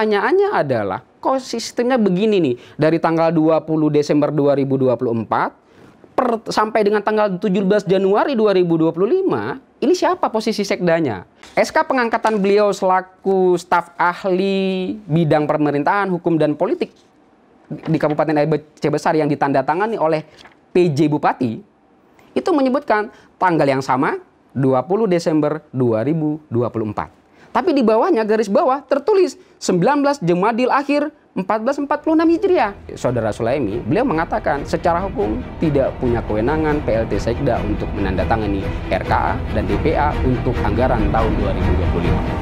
Pertanyaannya adalah, kok sistemnya begini nih, dari tanggal 20 Desember 2024 sampai dengan tanggal 17 Januari 2025, ini siapa posisi sekdanya? SK pengangkatan beliau selaku staf ahli bidang pemerintahan, hukum, dan politik di Kabupaten Aceh Besar yang ditandatangani oleh PJ Bupati, itu menyebutkan tanggal yang sama, 20 Desember 2024. Tapi di bawahnya, garis bawah, tertulis 19 Jumadil Akhir 1446 Hijriah. Saudara Sulaimi, beliau mengatakan secara hukum tidak punya kewenangan PLT Sekda untuk menandatangani RKA dan DPA untuk anggaran tahun 2025.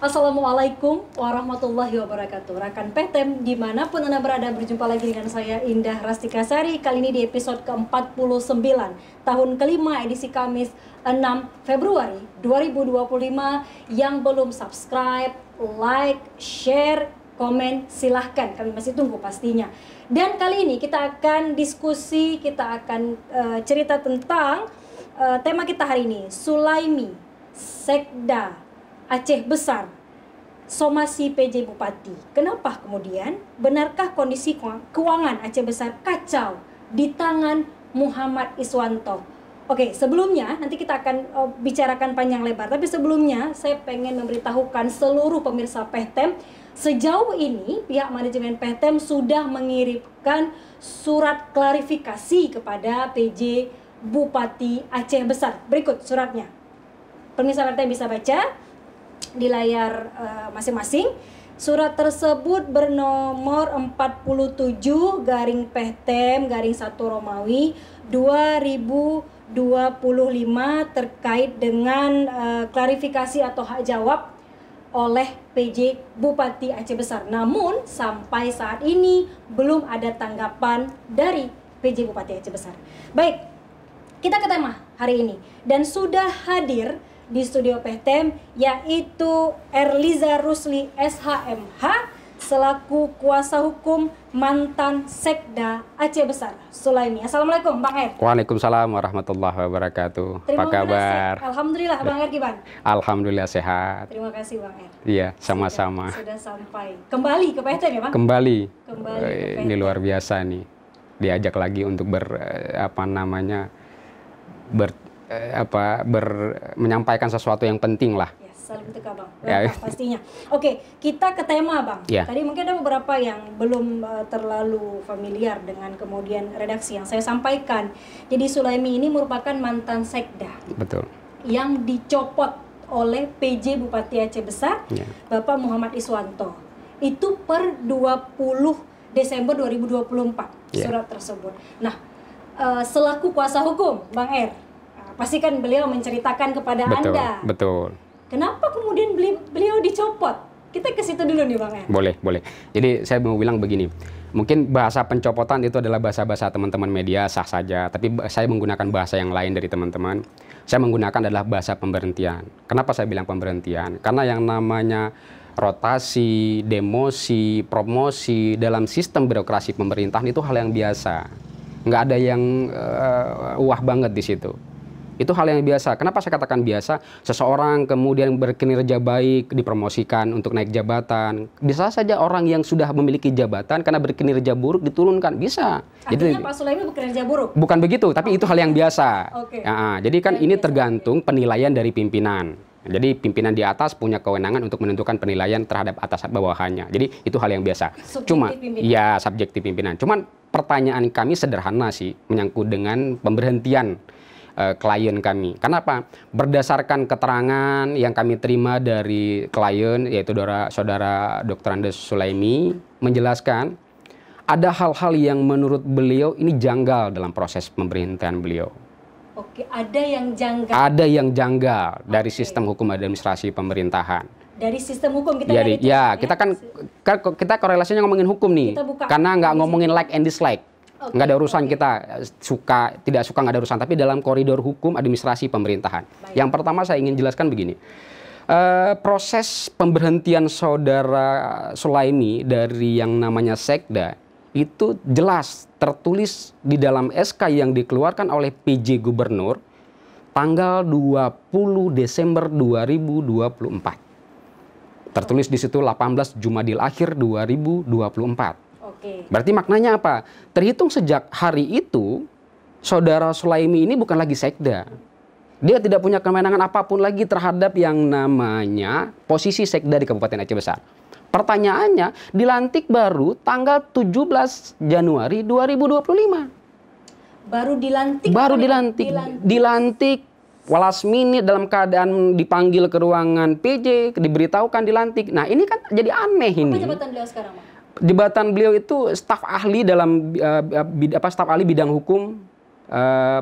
Assalamualaikum warahmatullahi wabarakatuh. Rekan Pehtem, dimanapun Anda berada, berjumpa lagi dengan saya Indah Rastikasari. Kali ini di episode ke-49 tahun kelima edisi Kamis 6 Februari 2025. Yang belum subscribe, like, share, komen, silahkan. Kami masih tunggu pastinya. Dan kali ini kita akan diskusi, kita akan cerita tentang tema kita hari ini, Sulaimi, Sekda Aceh Besar, somasi PJ Bupati. Kenapa kemudian? Benarkah kondisi keuangan Aceh Besar kacau di tangan Muhammad Iswanto? Oke, sebelumnya nanti kita akan bicarakan panjang lebar. Tapi sebelumnya saya pengen memberitahukan seluruh pemirsa Pehtem, sejauh ini pihak manajemen Pehtem sudah mengirimkan surat klarifikasi kepada PJ Bupati Aceh Besar. Berikut suratnya. Pemirsa Pehtem bisa baca di layar masing-masing. Surat tersebut bernomor 47 garing Pehtem garing 1 Romawi 2025 terkait dengan klarifikasi atau hak jawab oleh PJ Bupati Aceh Besar. Namun sampai saat ini belum ada tanggapan dari PJ Bupati Aceh Besar. Baik, kita ke tema hari ini dan sudah hadir di studio Pehtem yaitu Erliza Rusli SHMH selaku kuasa hukum mantan Sekda Aceh Besar Sulaimi. Assalamualaikum Bang Er. Waalaikumsalam warahmatullahi wabarakatuh. Apa kabar? Alhamdulillah, Bang Er gimana? Alhamdulillah sehat. Terima kasih Bang Er. Iya, sama-sama. Sudah sampai kembali ke Pehtem ya Bang? Kembali ke Pehtem. Ini luar biasa nih. Diajak lagi untuk menyampaikan sesuatu yang penting lah. Ya, salam untuk Abang. Ya. Pastinya. Oke, kita ke tema Bang. Ya. Tadi mungkin ada beberapa yang belum terlalu familiar dengan kemudian redaksi yang saya sampaikan. Jadi Sulaimi ini merupakan mantan Sekda. Betul. Yang dicopot oleh PJ Bupati Aceh Besar, Ya. Bapak Muhammad Iswanto. Itu per 20 Desember 2024 Ya. surat tersebut. Nah, selaku kuasa hukum Bang Er, pasti kan beliau menceritakan kepada Anda. Betul. Kenapa kemudian beliau dicopot? Kita ke situ dulu nih Bang Er. Boleh. Jadi saya mau bilang begini. Mungkin bahasa pencopotan itu adalah bahasa-bahasa teman-teman media, sah saja. Tapi saya menggunakan bahasa yang lain dari teman-teman. Saya menggunakan adalah bahasa pemberhentian. Kenapa saya bilang pemberhentian? Karena yang namanya rotasi, demosi, promosi dalam sistem birokrasi pemerintahan itu hal yang biasa. Nggak ada yang wah banget di situ. Itu hal yang biasa. Kenapa saya katakan biasa? Seseorang kemudian berkinerja baik dipromosikan untuk naik jabatan. Bisa saja orang yang sudah memiliki jabatan karena berkinerja buruk diturunkan. Bisa. Artinya Pak Sulaimi berkinerja buruk? Bukan begitu, tapi itu hal yang biasa. Okay. Ya, jadi kan ini tergantung penilaian dari pimpinan. Jadi pimpinan di atas punya kewenangan untuk menentukan penilaian terhadap atas bawahannya. Jadi itu hal yang biasa. Subjektif pimpinan. Cuman pertanyaan kami sederhana sih, menyangkut dengan pemberhentian klien kami. Kenapa? Berdasarkan keterangan yang kami terima dari klien, yaitu saudara Dr. Andes Sulaimi, menjelaskan ada hal-hal yang menurut beliau ini janggal dalam proses pemberhentian beliau. Oke, ada yang janggal. Ada yang janggal dari sistem hukum administrasi pemerintahan. Dari sistem hukum kita Jadi, kita korelasinya ngomongin hukum nih. Karena nggak ngomongin like and dislike. Nggak ada urusan kita suka, tidak suka, nggak ada urusan. Tapi dalam koridor hukum administrasi pemerintahan. Baik. Yang pertama saya ingin jelaskan begini. Proses pemberhentian saudara Sulaimi dari yang namanya Sekda itu jelas tertulis di dalam SK yang dikeluarkan oleh PJ Gubernur tanggal 20 Desember 2024. Tertulis di situ 18 Jumadil Akhir 2024. Oke. Berarti maknanya apa? Terhitung sejak hari itu, Saudara Sulaimi ini bukan lagi sekda. Dia tidak punya kewenangan apapun lagi terhadap yang namanya posisi sekda di Kabupaten Aceh Besar. Pertanyaannya, dilantik baru tanggal 17 Januari 2025. Baru dilantik? Baru dilantik. Last minute dalam keadaan dipanggil ke ruangan PJ, diberitahukan dilantik. Nah ini kan jadi aneh ini. Apa jabatan beliau sekarang, Bang? Jabatan beliau itu staf ahli dalam staf ahli bidang hukum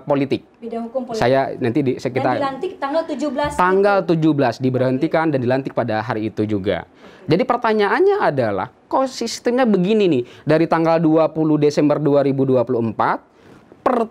politik. Bidang hukum politik. Saya nanti Dan dilantik tanggal 17. Tanggal 17 diberhentikan dan dilantik pada hari itu juga. Jadi pertanyaannya adalah, kok sistemnya begini nih? Dari tanggal 20 Desember 2024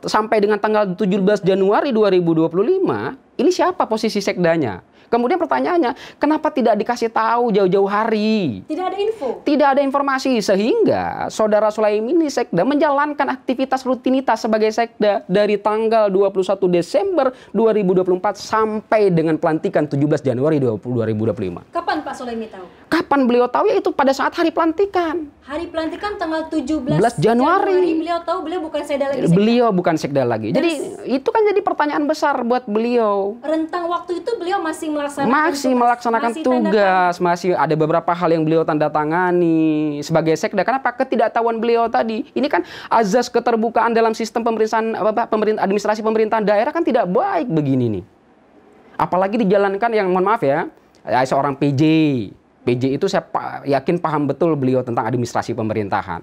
sampai dengan tanggal 17 Januari 2025, ini siapa posisi sekdanya? Kemudian pertanyaannya, kenapa tidak dikasih tahu jauh-jauh hari? Tidak ada info? Tidak ada informasi, sehingga Saudara Sulaimi ini sekda menjalankan aktivitas rutinitas sebagai sekda dari tanggal 21 Desember 2024 sampai dengan pelantikan 17 Januari 2025. Kapan Pak Sulaimi tahu? Kapan beliau tahu? Ya itu pada saat hari pelantikan. Hari pelantikan tanggal 17 Januari. Beliau tahu beliau bukan sekda lagi. Beliau bukan sekda lagi. Jadi itu kan jadi pertanyaan besar buat beliau. Rentang waktu itu beliau masih melaksanakan tugas, masih ada beberapa hal yang beliau tanda tangani sebagai sekda. Kenapa? Ketidaktahuan beliau tadi. Ini kan azas keterbukaan dalam sistem administrasi pemerintahan daerah kan tidak baik begini nih. Apalagi dijalankan yang mohon maaf ya, seorang PJ. PJ itu saya yakin paham betul beliau tentang administrasi pemerintahan.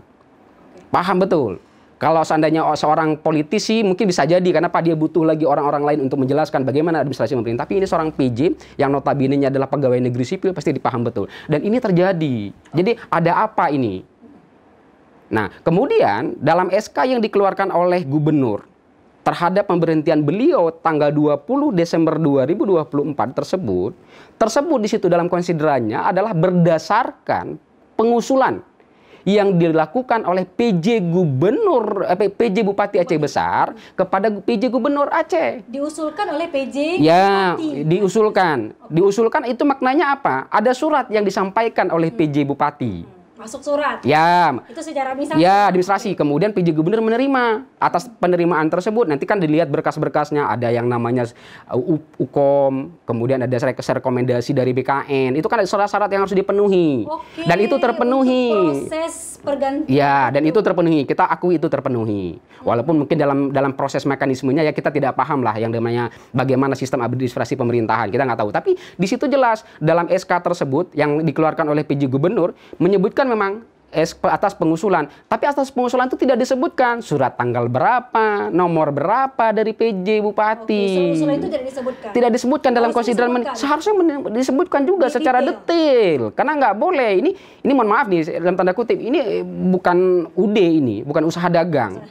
Paham betul. Kalau seandainya seorang politisi mungkin bisa jadi, karena dia butuh lagi orang-orang lain untuk menjelaskan bagaimana administrasi pemerintah. Tapi ini seorang PJ yang notabene-nya adalah pegawai negeri sipil, pasti dipaham betul. Dan ini terjadi. Jadi ada apa ini? Nah, kemudian dalam SK yang dikeluarkan oleh gubernur terhadap pemberhentian beliau tanggal 20 Desember 2024 tersebut di situ dalam konsiderannya adalah berdasarkan pengusulan yang dilakukan oleh PJ Bupati Aceh Besar kepada PJ Gubernur Aceh. Diusulkan oleh PJ ya, Bupati. Diusulkan itu maknanya apa? Ada surat yang disampaikan oleh PJ Bupati. Masuk surat. Ya. Itu secara administrasi. Ya, administrasi. Kemudian PJ Gubernur menerima. Atas penerimaan tersebut nanti kan dilihat berkas-berkasnya, ada yang namanya UKOM, kemudian ada rekomendasi dari BKN. Itu kan ada syarat-syarat yang harus dipenuhi. Oke, dan itu terpenuhi. Proses pergantian. Ya, dan itu terpenuhi. Kita akui itu terpenuhi. Walaupun mungkin dalam proses mekanismenya ya kita tidak paham lah yang namanya bagaimana sistem administrasi pemerintahan. Kita nggak tahu. Tapi di situ jelas dalam SK tersebut yang dikeluarkan oleh PJ Gubernur menyebutkan memang atas pengusulan, tapi atas pengusulan itu tidak disebutkan surat tanggal berapa, nomor berapa dari PJ Bupati. Oke, pengusulan itu tidak disebutkan. Tidak disebutkan dalam konsideran. Seharusnya disebutkan juga secara detail. Karena nggak boleh. Ini mohon maaf nih dalam tanda kutip, ini bukan UD, ini bukan usaha dagang.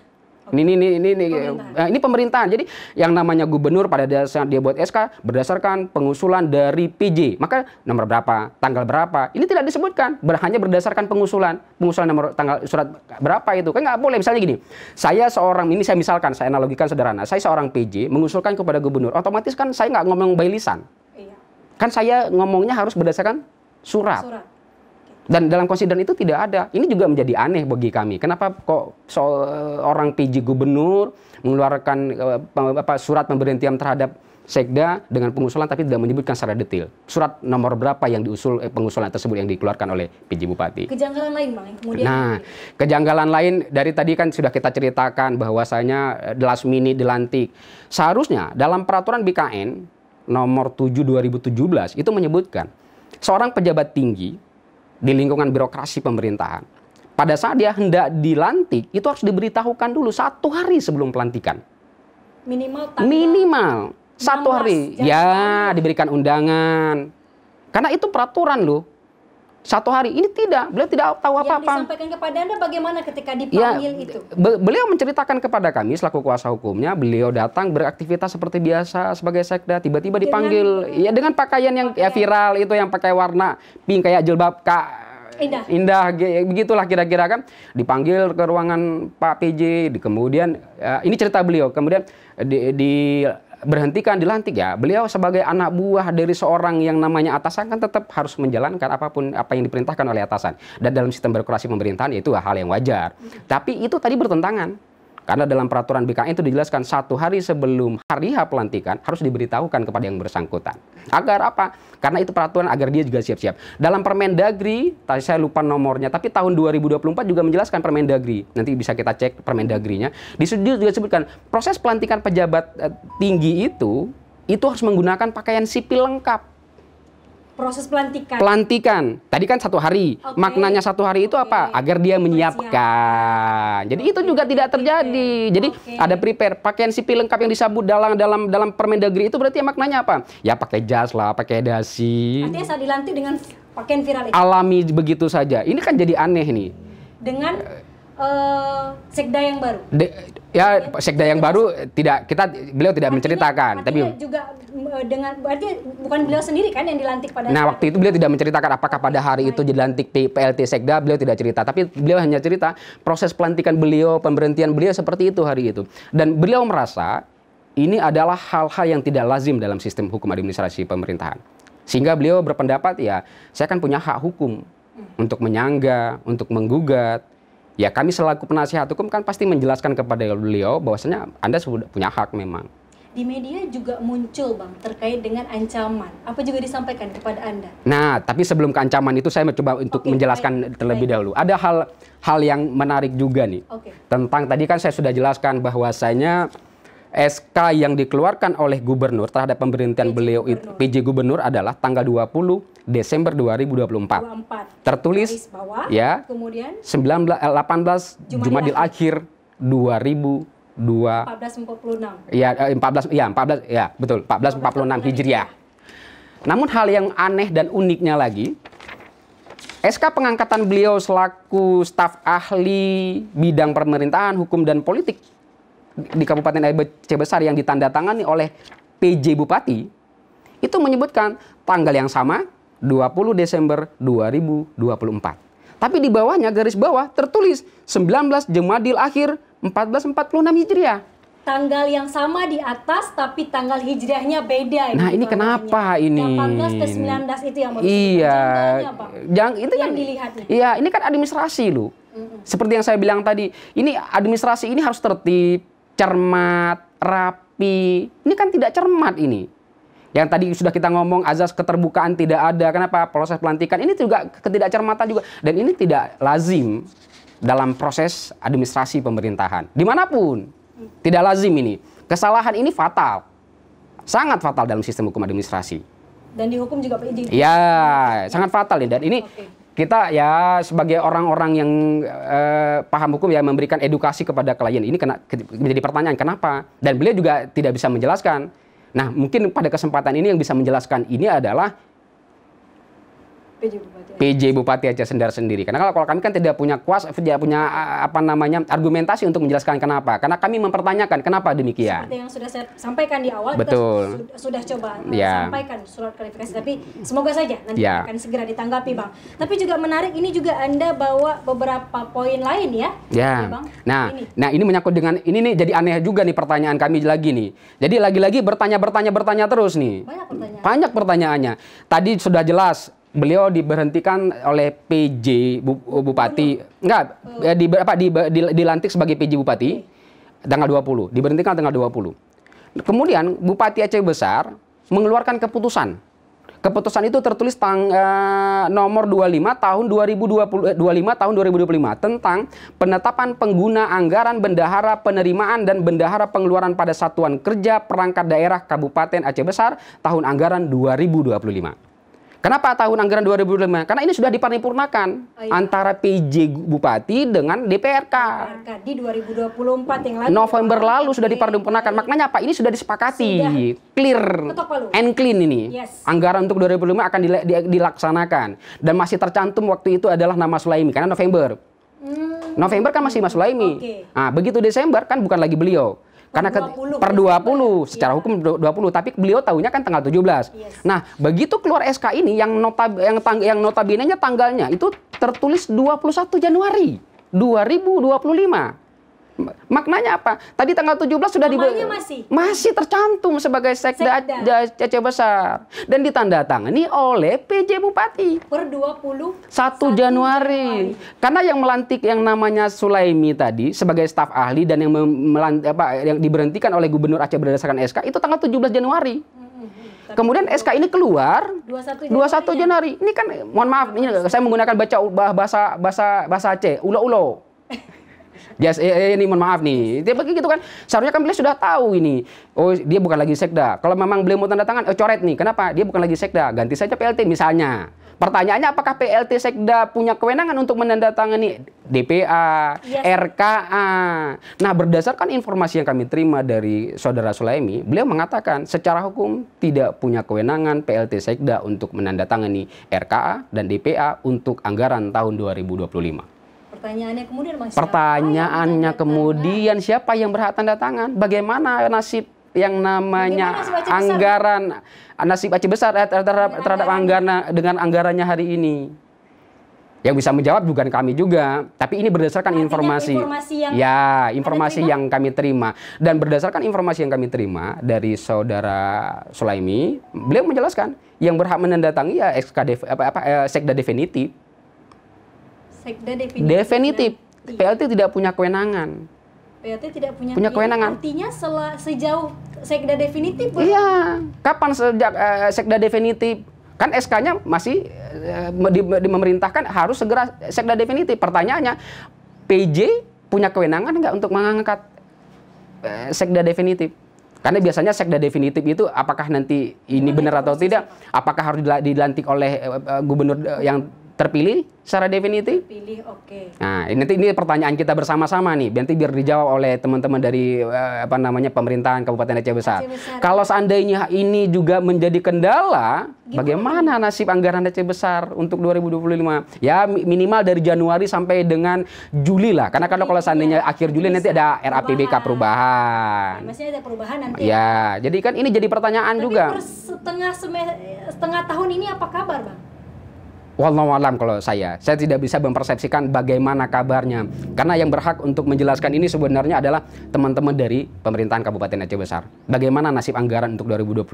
Ini pemerintahan. Jadi yang namanya gubernur pada dasarnya dia buat SK berdasarkan pengusulan dari PJ. Maka nomor berapa, tanggal berapa, ini tidak disebutkan. Hanya berdasarkan pengusulan nomor tanggal surat berapa itu. Kan nggak boleh. Misalnya gini, saya misalkan, saya analogikan sederhana. Saya seorang PJ mengusulkan kepada gubernur. Otomatis kan saya nggak ngomong by lisan. Iya. Kan saya ngomongnya harus berdasarkan surat. Dan dalam konsideran itu tidak ada. Ini juga menjadi aneh bagi kami. Kenapa kok seorang PJ Gubernur mengeluarkan surat pemberhentian terhadap sekda dengan pengusulan tapi tidak menyebutkan secara detail surat nomor berapa yang diusul pengusulan tersebut yang dikeluarkan oleh PJ Bupati. Kejanggalan lain Bang yang kemudian. Nah, kejanggalan lain dari tadi kan sudah kita ceritakan bahwasanya last minute dilantik. Seharusnya dalam peraturan BKN nomor 7 2017 itu menyebutkan seorang pejabat tinggi di lingkungan birokrasi pemerintahan, pada saat dia hendak dilantik, itu harus diberitahukan dulu 1 hari sebelum pelantikan. Minimal 1 hari. Ya, diberikan undangan. Karena itu peraturan loh. 1 hari. Ini tidak. Beliau tidak tahu apa-apa. Yang disampaikan kepada Anda bagaimana ketika dipanggil itu? Beliau menceritakan kepada kami selaku kuasa hukumnya, beliau datang beraktivitas seperti biasa sebagai sekda, tiba-tiba dipanggil dengan pakaian yang ya viral itu, yang pakai warna pink kayak jilbab begitulah kira-kira kan. Dipanggil ke ruangan Pak PJ, kemudian ini cerita beliau, kemudian berhentikan, dilantik ya. Beliau sebagai anak buah dari seorang yang namanya atasan kan tetap harus menjalankan apapun apa yang diperintahkan oleh atasan. Dan dalam sistem birokrasi pemerintahan itu hal yang wajar. Tapi itu tadi bertentangan. Karena dalam peraturan BKN itu dijelaskan 1 hari sebelum hari H pelantikan harus diberitahukan kepada yang bersangkutan. Agar apa? Karena itu peraturan agar dia juga siap-siap. Dalam Permendagri, tadi saya lupa nomornya, tapi tahun 2024 juga menjelaskan Permendagri. Nanti bisa kita cek Permendagrinya. Di situ juga disebutkan proses pelantikan pejabat tinggi itu harus menggunakan pakaian sipil lengkap. Proses pelantikan. Pelantikan. Tadi kan 1 hari. Okay. Maknanya 1 hari itu apa? Agar dia menyiapkan. Jadi itu juga tidak terjadi. Jadi ada prepare. Pakaian sipil lengkap yang disebut dalam Permendagri itu berarti maknanya apa? Ya pakai jas lah, pakai dasi. Artinya saat dilantik dengan pakaian viral itu. Alami begitu saja. Ini kan jadi aneh nih. Dengan sekda yang baru. Sekda yang baru beliau tidak menceritakan. Tapi juga berarti bukan beliau sendiri kan yang dilantik pada Nah, waktu itu beliau tidak menceritakan apakah pada hari itu dilantik PLT Sekda, beliau tidak cerita. Tapi beliau hanya cerita proses pelantikan beliau, pemberhentian beliau seperti itu hari itu. Dan beliau merasa ini adalah hal-hal yang tidak lazim dalam sistem hukum administrasi pemerintahan. Sehingga beliau berpendapat ya, saya kan punya hak hukum untuk menyangga, untuk menggugat. Ya kami selaku penasihat hukum kan pasti menjelaskan kepada beliau bahwasanya Anda sudah punya hak memang. Di media juga muncul Bang terkait dengan ancaman. Apa juga disampaikan kepada Anda? Nah, tapi sebelum ke ancaman itu saya mencoba untuk menjelaskan terlebih dahulu. Ada hal yang menarik juga nih. Tentang tadi kan saya sudah jelaskan bahwasanya SK yang dikeluarkan oleh gubernur terhadap pemberhentian beliau itu PJ gubernur adalah tanggal 20 Desember 2024. Tertulis bawah, ya. Kemudian 18 Jumadil Akhir 1446. Ya, 14 ya, betul. 1446 Hijriah. Namun hal yang aneh dan uniknya lagi, SK pengangkatan beliau selaku staf ahli bidang pemerintahan, hukum dan politik di Kabupaten Aceh Besar yang ditandatangani oleh PJ Bupati itu menyebutkan tanggal yang sama 20 Desember 2024. Tapi di bawahnya garis bawah tertulis 19 Jumadil Akhir 1446 Hijriah. Tanggal yang sama di atas tapi tanggal hijriahnya beda. Nah, ini kenapa ini? 18 ke 19 itu yang mau yang dilihatnya. Iya, ini kan administrasi loh. Seperti yang saya bilang tadi, ini administrasi ini harus tertib, cermat, rapi. Ini kan tidak cermat ini. Yang tadi sudah kita ngomong azas keterbukaan tidak ada. Kenapa? Proses pelantikan ini juga ketidakcermatan juga. Dan ini tidak lazim dalam proses administrasi pemerintahan. Dimanapun. Tidak lazim ini. Kesalahan ini fatal. Sangat fatal dalam sistem hukum administrasi. Dan dihukum juga Pak Iji? Ya, sangat fatal ini. Dan ini kita ya sebagai orang-orang yang paham hukum ya memberikan edukasi kepada klien. Ini menjadi pertanyaan kenapa? Dan beliau juga tidak bisa menjelaskan. Nah, mungkin pada kesempatan ini yang bisa menjelaskan ini adalah PJ Bupati Aceh Sendar sendiri. Karena kalau kami kan tidak punya kuasa, tidak punya argumentasi untuk menjelaskan kenapa. Karena kami mempertanyakan kenapa demikian. Seperti yang sudah saya sampaikan di awal, betul. Kita sudah coba sampaikan surat klarifikasi. Tapi semoga saja nanti akan segera ditanggapi, Bang. Tapi juga menarik, ini juga Anda bawa beberapa poin lain ya? Ya, Bang? Nah ini menyangkut dengan, ini nih jadi aneh juga nih pertanyaan kami lagi nih. Jadi lagi-lagi bertanya terus nih. Banyak pertanyaannya. Tadi sudah jelas. Beliau diberhentikan oleh PJ Bupati, dilantik sebagai PJ Bupati tanggal 20, diberhentikan tanggal 20. Kemudian Bupati Aceh Besar mengeluarkan keputusan. Keputusan itu tertulis nomor 25 tahun 2025 tentang penetapan pengguna anggaran bendahara penerimaan dan bendahara pengeluaran pada satuan kerja perangkat daerah Kabupaten Aceh Besar tahun anggaran 2025. Kenapa tahun anggaran 2025? Karena ini sudah diparipurnakan antara PJ Bupati dengan DPRK. Di 2024 yang lalu. November lalu sudah diparipurnakan. Maknanya apa? Ini sudah disepakati. Clear and clean ini. Anggaran untuk 2025 akan dilaksanakan. Dan masih tercantum waktu itu adalah nama Sulaimi. Karena November. November kan masih Mas Sulaimi. Nah, begitu Desember kan bukan lagi beliau. Karena per 20, secara hukum 20, tapi beliau tahunya kan tanggal 17. Nah, begitu keluar SK ini yang notabene-nya tanggalnya itu tertulis 21 Januari 2025. Maknanya apa? Tadi tanggal 17 sudah masih tercantum sebagai Sekda Aceh Besar dan ditandatangani oleh PJ Bupati per 21 Januari. Karena yang melantik yang namanya Sulaimi tadi sebagai staf ahli dan yang yang diberhentikan oleh Gubernur Aceh berdasarkan SK itu tanggal 17 Januari. Kemudian SK ini keluar 21 Januari. Ini kan mohon maaf ini saya menggunakan bahasa Aceh, ulo-ulo. Yes, ini mohon maaf nih. Dia begitu kan. Seharusnya kan beliau sudah tahu ini. Oh, dia bukan lagi Sekda. Kalau memang beliau mau tanda tangan, coret nih. Kenapa? Dia bukan lagi Sekda. Ganti saja PLT misalnya. Pertanyaannya apakah PLT Sekda punya kewenangan untuk menandatangani DPA, RKA. Nah, berdasarkan informasi yang kami terima dari Saudara Sulaimi, beliau mengatakan secara hukum tidak punya kewenangan PLT Sekda untuk menandatangani RKA dan DPA untuk anggaran tahun 2025. Pertanyaannya kemudian siapa yang berhak tanda tangan? Bagaimana nasib yang namanya anggaran nasib Aceh Besar terhadap anggaran dengan anggarannya hari ini? Yang bisa menjawab bukan kami juga, tapi ini berdasarkan informasi yang kami terima dan berdasarkan informasi yang kami terima dari Saudara Sulaimi, beliau menjelaskan yang berhak menandatangani ya Sekda definitif. Sekda definitif. PLT tidak punya kewenangan. PLT tidak punya kewenangan. Artinya sejauh Sekda definitif? Iya. Kapan sejak Sekda definitif? Kan SK-nya masih memerintahkan harus segera Sekda definitif. Pertanyaannya, PJ punya kewenangan nggak untuk mengangkat Sekda definitif? Karena biasanya Sekda definitif itu apakah nanti ini benar atau tidak? Apakah harus dilantik oleh gubernur yang terpilih secara definitif? Terpilih, oke. Nah, ini pertanyaan kita bersama-sama nih. Nanti biar dijawab oleh teman-teman dari pemerintahan Kabupaten Aceh Besar. Kalau seandainya ini juga menjadi kendala, bagaimana nasib anggaran Aceh Besar untuk 2025? Ya minimal dari Januari sampai dengan Juli lah. Karena kalau seandainya akhir Juli nanti ada RAPBK perubahan. Masih ada perubahan nanti. Ya, jadi kan ini jadi pertanyaan juga. Setengah tahun ini apa kabar, Bang? Wallahualam kalau saya tidak bisa mempersepsikan bagaimana kabarnya. Karena yang berhak untuk menjelaskan ini sebenarnya adalah teman-teman dari pemerintahan Kabupaten Aceh Besar. Bagaimana nasib anggaran untuk 2025.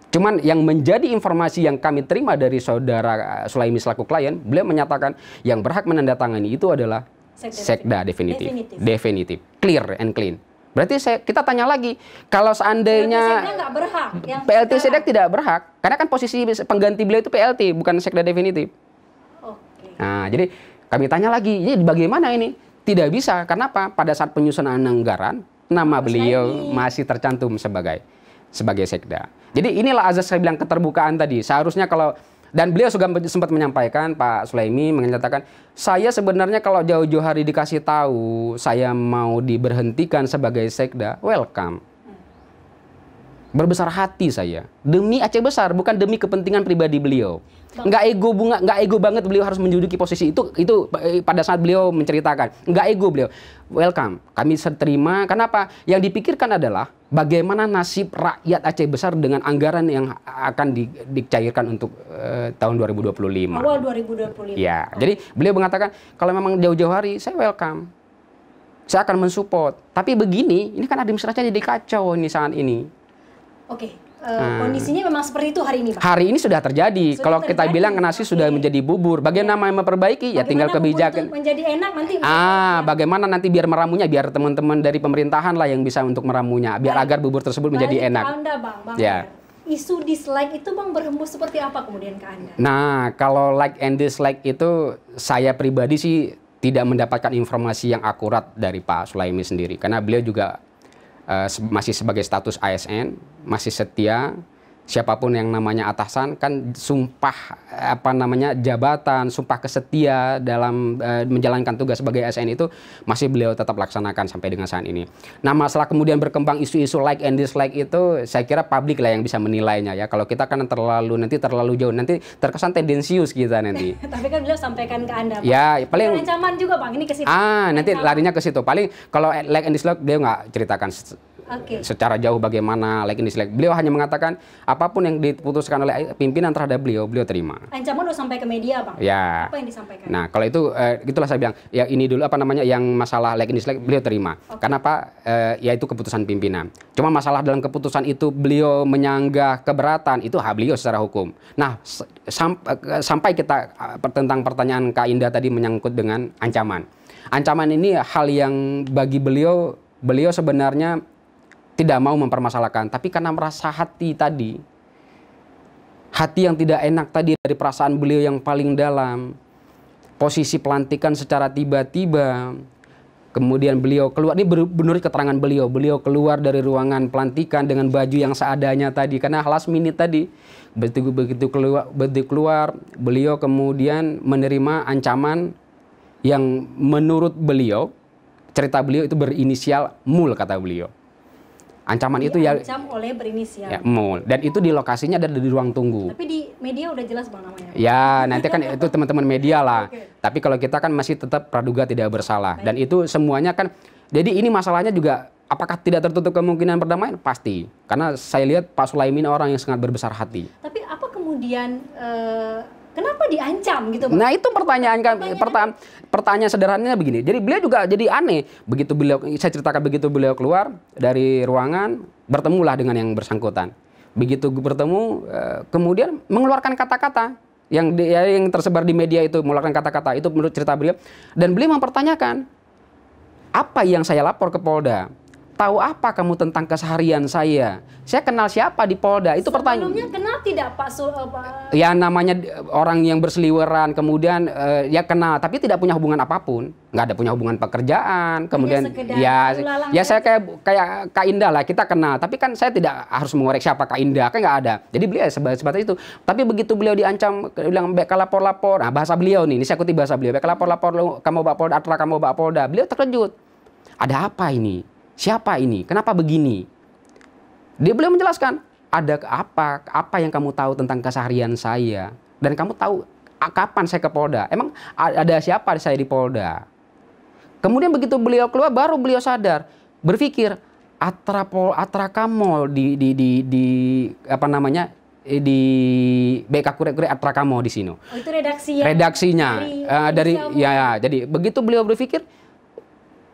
Cuman yang menjadi informasi yang kami terima dari Saudara Sulaimi selaku klien, beliau menyatakan yang berhak menandatangani itu adalah Sekda definitif. Clear and clean. Berarti kita tanya lagi, kalau seandainya PLT Sekda tidak berhak, karena kan posisi pengganti beliau itu PLT, bukan Sekda definitif. Nah, jadi kami tanya lagi, ini bagaimana ini? Tidak bisa, karena apa? Pada saat penyusunan anggaran, nama beliau masih tercantum sebagai Sekda. Jadi inilah azas saya bilang keterbukaan tadi. Seharusnya kalau dan beliau juga sempat menyampaikan, Pak Sulaimi menyatakan, saya sebenarnya kalau jauh-jauh hari dikasih tahu saya mau diberhentikan sebagai Sekda, welcome. Berbesar hati saya demi Aceh Besar, bukan demi kepentingan pribadi beliau. Nggak ego banget beliau harus menduduki posisi itu pada saat beliau menceritakan. Nggak ego beliau. Welcome. Kami terima. Kenapa? Yang dipikirkan adalah bagaimana nasib rakyat Aceh Besar dengan anggaran yang akan dicairkan untuk tahun 2025. Awal 2025. Ya. Jadi beliau mengatakan kalau memang jauh-jauh hari saya welcome. Saya akan mensupport. Tapi begini, ini kan administrasinya jadi kacau ini saat ini. Oke. Kondisinya memang seperti itu hari ini, Pak? Hari ini sudah terjadi. Kalau kita bilang nasi sudah menjadi bubur, bagaimana memperbaiki? Ya tinggal kebijakan. Menjadi enak nanti. Bagaimana nanti biar meramunya, biar teman-teman dari pemerintahan lah yang bisa untuk meramunya, biar agar bubur tersebut menjadi enak. Anda, Bang. Ya. Isu dislike itu, Bang, berhembus seperti apa kemudian ke Anda? Nah, kalau like and dislike itu saya pribadi sih tidak mendapatkan informasi yang akurat dari Pak Sulaimi sendiri, karena beliau juga masih sebagai status ASN, masih setia. Siapapun yang namanya atasan kan sumpah jabatan, sumpah kesetia dalam menjalankan tugas sebagai ASN itu masih beliau tetap laksanakan sampai dengan saat ini. Nah, masalah kemudian berkembang isu-isu like and dislike itu saya kira publik lah yang bisa menilainya ya. Kalau kita kan terlalu jauh, nanti terkesan tendensius kita nanti. Tapi kan beliau sampaikan ke Anda, Pak. Ya, paling ancaman juga, Bang, ini ke situ. Nanti larinya ke situ. Paling kalau like and dislike dia nggak ceritakan Oke. secara jauh bagaimana like ini like. Beliau hanya mengatakan apapun yang diputuskan oleh pimpinan terhadap beliau terima. Ancaman udah sampai ke media, Bang. Ya. Apa yang disampaikan? Nah, kalau itu itulah saya bilang, ya ini dulu apa namanya yang masalah like ini like beliau terima. Kenapa? Ya itu keputusan pimpinan. Cuma masalah dalam keputusan itu beliau menyanggah keberatan itu hak beliau secara hukum. Nah, sampai kita tentang pertanyaan Kak Indah tadi menyangkut dengan ancaman. Ancaman ini hal yang bagi beliau sebenarnya tidak mau mempermasalahkan, tapi karena merasa hati yang tidak enak tadi dari perasaan beliau yang paling dalam, posisi pelantikan secara tiba-tiba, kemudian beliau keluar, ini menurut keterangan beliau keluar dari ruangan pelantikan dengan baju yang seadanya tadi, karena last minute tadi, begitu keluar, beliau kemudian menerima ancaman yang menurut beliau, cerita beliau itu berinisial MUL kata beliau. Ancaman itu ya diancam oleh berinisial. Ya, MUL. Dan itu di lokasinya ada di ruang tunggu. Tapi di media udah jelas Bang namanya. Ya, nanti kan itu teman-teman media lah. Oke. Tapi kalau kita kan masih tetap praduga tidak bersalah. Dan itu semuanya kan, jadi ini masalahnya juga apakah tidak tertutup kemungkinan perdamaian? Pasti. Karena saya lihat Pak Sulaiman orang yang sangat berbesar hati. Tapi apa kemudian kenapa diancam gitu Bang? Nah itu pertanyaan sederhananya begini. Jadi beliau juga jadi aneh. Saya ceritakan begitu beliau keluar dari ruangan, bertemulah dengan yang bersangkutan. Begitu bertemu, kemudian mengeluarkan kata-kata yang tersebar di media itu, mengeluarkan kata-kata itu menurut cerita beliau. Dan beliau mempertanyakan, apa yang saya lapor ke Polda? Tahu apa kamu tentang keseharian saya? Saya kenal siapa di Polda? Itu pertanyaan. Sebelumnya kenal tidak Pak Ya namanya orang yang berseliweran, kemudian ya kenal, tapi tidak punya hubungan apapun, nggak ada punya hubungan pekerjaan. Kemudian ya saya kayak Kak Indah lah, kita kenal, tapi kan saya tidak harus mengorek siapa Kak Indah, kan nggak ada. Jadi beliau sebatas itu. Tapi begitu beliau diancam, bilang bek lapor-lapor. Nah bahasa beliau nih, ini saya kutip bahasa beliau, bek lapor-lapor, kamu bawa Polda, kamu bawa Polda. Beliau terkejut. Ada apa ini? Siapa ini? Kenapa begini? Beliau menjelaskan, ada apa yang kamu tahu tentang keseharian saya? Dan kamu tahu kapan saya ke Polda? Emang ada siapa saya di Polda? Kemudian begitu beliau keluar, baru beliau sadar, berpikir Atrakamo di apa namanya di BK Kure-Kure Atrakamo di sini. Oh, itu redaksinya. Redaksinya jadi begitu beliau berpikir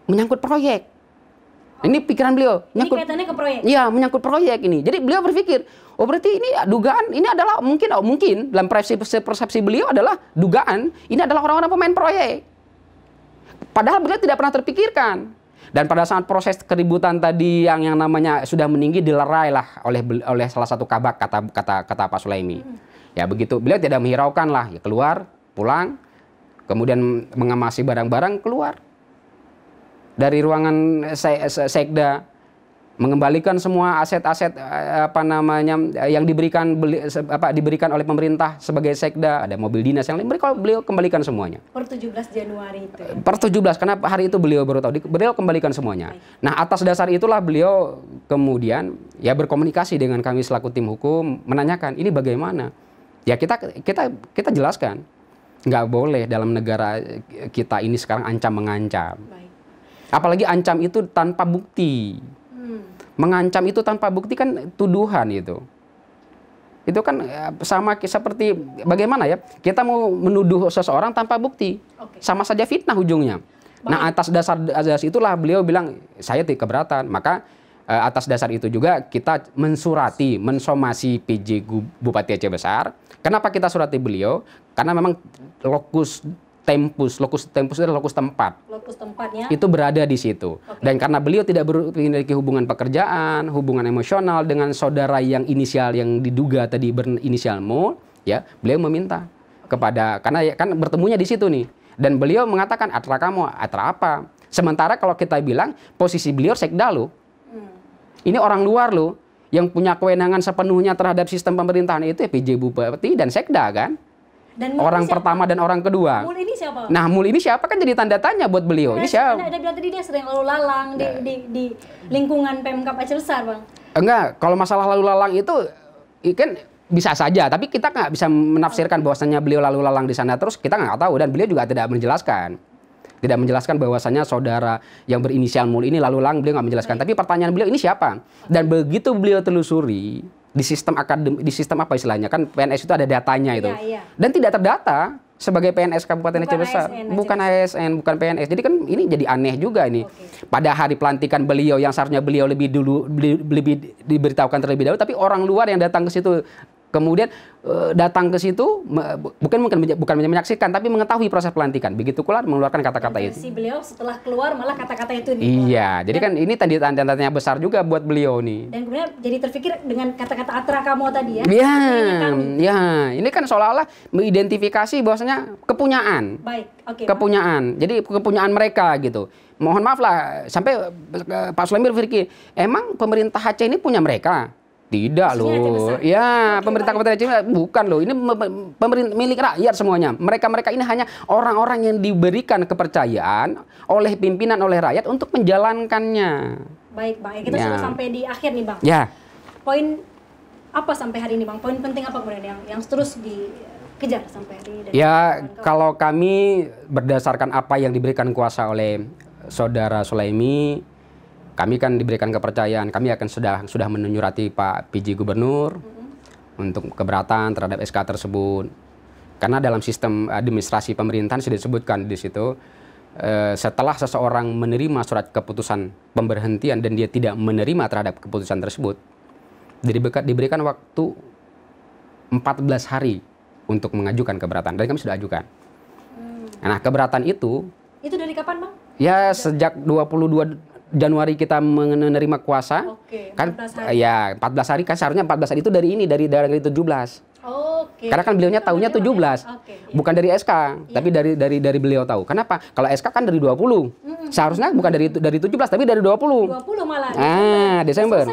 menyangkut proyek. Ini pikiran beliau. Ini kaitannya ke proyek? Iya, menyangkut proyek ini. Jadi beliau berpikir, oh berarti ini dugaan, ini adalah mungkin dalam persepsi beliau adalah dugaan, ini adalah orang-orang pemain proyek. Padahal beliau tidak pernah terpikirkan. Dan pada saat proses keributan tadi yang namanya sudah meninggi, dilerai lah oleh salah satu kabak, kata Pak Sulaiman. Ya begitu, beliau tidak menghiraukan lah, ya keluar, pulang, kemudian mengamasi barang-barang, keluar dari ruangan sekda, mengembalikan semua aset-aset yang diberikan oleh pemerintah sebagai sekda, ada mobil dinas yang lain, beliau kembalikan semuanya. Per 17 Januari itu. Ya? Per 17, karena hari itu beliau baru tahu, beliau kembalikan semuanya. Nah, atas dasar itulah beliau kemudian ya berkomunikasi dengan kami selaku tim hukum, menanyakan ini bagaimana. Ya kita jelaskan, nggak boleh dalam negara kita ini sekarang ancam mengancam. Baik. Apalagi ancam itu tanpa bukti. Mengancam itu tanpa bukti kan tuduhan itu. Itu kan sama seperti bagaimana ya? Kita mau menuduh seseorang tanpa bukti. Sama saja fitnah ujungnya. Baik. Nah, atas dasar itulah beliau bilang saya tidak keberatan. Maka atas dasar itu juga kita mensomasi PJ Bupati Aceh Besar. Kenapa kita surati beliau? Karena memang lokus tempus itu adalah lokus tempat. Lokus tempatnya itu berada di situ. Dan karena beliau tidak memiliki hubungan pekerjaan, hubungan emosional dengan saudara yang inisial yang diduga tadi berinisial MUL, ya, beliau meminta kepada, karena kan bertemunya di situ nih. Dan beliau mengatakan Atra apa? Sementara kalau kita bilang posisi beliau sekda loh. Ini orang luar loh yang punya kewenangan sepenuhnya terhadap sistem pemerintahan itu ya PJ Bupati dan sekda kan? Dan orang pertama dan orang kedua. MUL ini siapa? Nah, MUL ini siapa kan jadi tanda tanya buat beliau. Ini siapa? Ada bilang tadi dia sering lalu lalang di lingkungan Pemkab Aceh Besar, Bang. Enggak, kalau masalah lalu lalang itu kan bisa saja, tapi kita nggak bisa menafsirkan bahwasannya beliau lalu lalang di sana terus, kita nggak tahu dan beliau juga tidak menjelaskan. Tidak menjelaskan bahwasanya saudara yang berinisial Mul ini lalu lang, beliau nggak menjelaskan. Tapi pertanyaan beliau ini siapa? Dan begitu beliau telusuri di sistem akademi, di sistem apa istilahnya, kan PNS itu ada datanya itu. Dan tidak terdata sebagai PNS Kabupaten Aceh Besar, bukan ASN, bukan PNS. Jadi kan ini jadi aneh juga ini. Pada hari pelantikan beliau yang seharusnya beliau lebih diberitahukan terlebih dahulu, tapi orang luar yang datang ke situ kemudian datang ke situ bukan menyaksikan tapi mengetahui proses pelantikan. Begitu keluar mengeluarkan kata-kata itu. Si beliau setelah keluar malah kata-kata itu iya, jadi kan ini tanda-tandanya besar juga buat beliau nih. Dan kemudian jadi terpikir dengan kata-kata Atra Kamo tadi ya. Iya, ya, ini kan seolah-olah mengidentifikasi bahwasanya kepunyaan. Baik, oke. Kepunyaan. Jadi kepunyaan mereka gitu. Mohon maaf lah, sampai Pak Sulaiman berpikir, emang pemerintah Aceh ini punya mereka? Tidak loh, ya pemerintah Kabupaten Aceh bukan loh, ini pemerintah milik rakyat semuanya. Mereka ini hanya orang-orang yang diberikan kepercayaan oleh pimpinan, oleh rakyat untuk menjalankannya. Baik Bang, kita sudah sampai di akhir nih Bang. Ya. Poin apa sampai hari ini Bang? Poin penting apa kemudian yang terus dikejar sampai hari ini? Ya, kalau kami berdasarkan apa yang diberikan kuasa oleh Saudara Sulaimi, kami kan diberikan kepercayaan, kami akan sudah menyurati Pak PJ Gubernur untuk keberatan terhadap SK tersebut. Karena dalam sistem administrasi pemerintahan sudah disebutkan di situ, setelah seseorang menerima surat keputusan pemberhentian dan dia tidak menerima terhadap keputusan tersebut, diberikan waktu 14 hari untuk mengajukan keberatan. Dan kami sudah ajukan. Nah, keberatan itu dari kapan Bang? Ya, sejak 22 Januari kita menerima kuasa. Oke, 14 kan hari. Ya 14 hari kan seharusnya 14 hari itu dari 17. Oke. Karena kan beliaunya tahunya 17. Bukan dari SK, tapi dari beliau tahu. Kenapa? Kalau SK kan dari 20. Seharusnya bukan dari 17 tapi dari 20. 20 malah. Desember.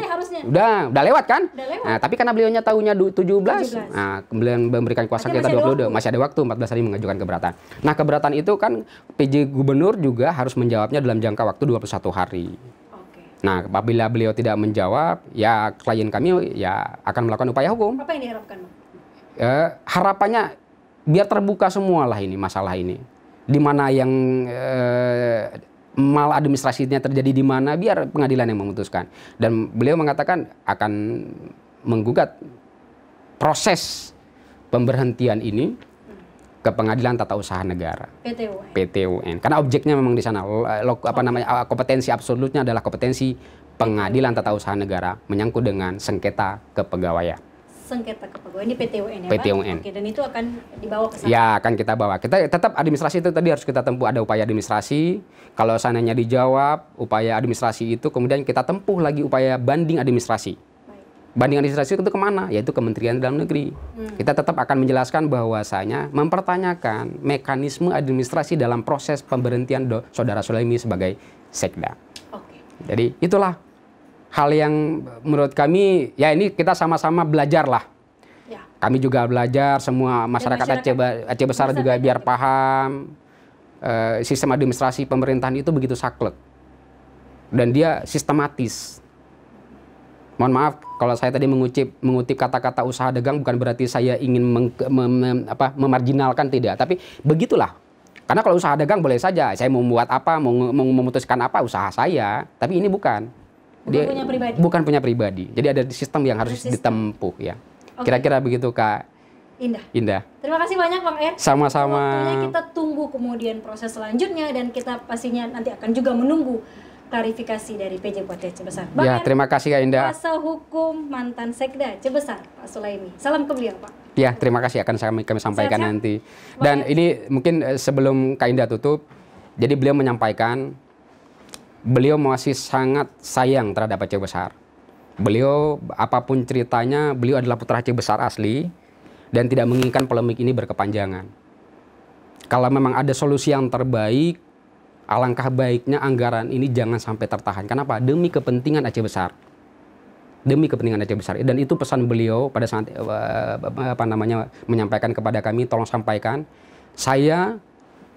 Udah lewat kan? Udah lewat. Nah, tapi karena beliaunya tahunya 17. Nah, beliau memberikan kuasa kita 22. Masih ada waktu 14 hari mengajukan keberatan. Nah, keberatan itu kan PJ Gubernur juga harus menjawabnya dalam jangka waktu 21 hari. Nah, apabila beliau tidak menjawab, ya klien kami ya akan melakukan upaya hukum. Apa yang diharapkan, Bang? Harapannya biar terbuka semua lah ini masalah ini. Di mana yang maladministrasinya terjadi di mana, biar pengadilan yang memutuskan. Dan beliau mengatakan akan menggugat proses pemberhentian ini ke Pengadilan Tata Usaha Negara (PT-UN). Karena objeknya memang di sana kompetensi absolutnya adalah kompetensi Pengadilan Tata Usaha Negara menyangkut dengan sengketa kepegawaian. Sengketa kepegawaian di PT-UN ya, PT-UN. Oke, dan itu akan dibawa ke sana. Ya, akan kita bawa. Kita tetap administrasi itu tadi harus kita tempuh, ada upaya administrasi. Kalau seandainya dijawab upaya administrasi itu, kemudian kita tempuh lagi upaya banding administrasi. Banding administrasi itu kemana? Yaitu Kementerian Dalam Negeri. Kita tetap akan menjelaskan bahwasanya mempertanyakan mekanisme administrasi dalam proses pemberhentian Saudara Sulaimi sebagai Sekda. Jadi itulah hal yang menurut kami, ya ini kita sama-sama belajar lah. Ya. Kami juga belajar, semua masyarakat Aceh Besar juga biar paham sistem administrasi pemerintahan itu begitu saklek. Dan dia sistematis. Mohon maaf kalau saya tadi mengutip kata-kata usaha dagang, bukan berarti saya ingin memarginalkan, tidak. Tapi begitulah. Karena kalau usaha dagang boleh saja, saya mau membuat apa, mau memutuskan apa, usaha saya. Tapi ini bukan. Bukan punya pribadi. Jadi ada sistem yang harus ditempuh ya. Kira-kira begitu Kak Indah. Terima kasih banyak Bang Er. Sama-sama. Waktunya kita tunggu kemudian proses selanjutnya dan kita pastinya nanti akan juga menunggu klarifikasi dari PJ Bupati Aceh Besar. Bang ya, terima kasih Kak Indah. Kuasa hukum mantan Sekda Aceh Besar, Pak Sulaimi. Salam ke beliau, Pak. Ya, terima kasih, akan kami sampaikan nanti. Dan ini mungkin sebelum Kak Indah tutup, jadi beliau menyampaikan beliau masih sangat sayang terhadap Aceh Besar. Beliau apapun ceritanya, beliau adalah putra Aceh Besar asli dan tidak menginginkan polemik ini berkepanjangan. Kalau memang ada solusi yang terbaik, alangkah baiknya anggaran ini jangan sampai tertahan. Kenapa? Demi kepentingan Aceh Besar. Demi kepentingan Aceh Besar. Dan itu pesan beliau pada saat menyampaikan kepada kami, tolong sampaikan, saya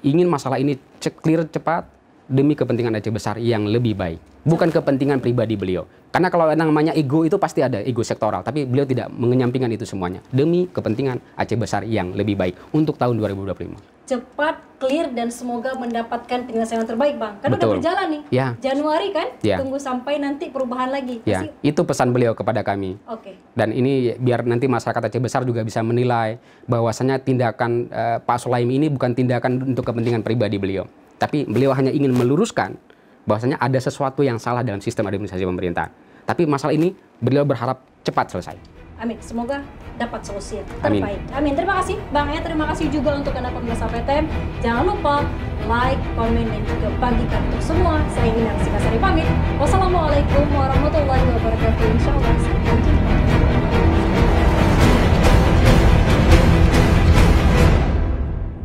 ingin masalah ini clear cepat demi kepentingan Aceh Besar yang lebih baik. bukan kepentingan pribadi beliau. Karena kalau yang namanya ego itu pasti ada, ego sektoral. Tapi beliau tidak mengenyampingkan itu semuanya. Demi kepentingan Aceh Besar yang lebih baik untuk tahun 2025. Cepat, clear, dan semoga mendapatkan penyelesaian yang terbaik, Bang. Kan udah Betul. berjalan nih. Ya. Januari kan? Ya. Tunggu sampai nanti perubahan lagi. Ya, itu pesan beliau kepada kami. Oke. Dan ini biar nanti masyarakat Aceh Besar juga bisa menilai bahwasanya tindakan Pak Sulaim ini bukan tindakan untuk kepentingan pribadi beliau. Tapi beliau hanya ingin meluruskan bahwasanya ada sesuatu yang salah dalam sistem administrasi pemerintahan. Tapi masalah ini beliau berharap cepat selesai. Amin. Semoga dapat solusi yang Amin. terbaik. Amin. Terima kasih Bang ya. Terima kasih juga untuk Anda pemirsa PTM. Jangan lupa like, komen, dan juga bagikan untuk semua. Saya Indah Rastika Sari pamit. Wassalamualaikum warahmatullahi wabarakatuh. Insyaallah.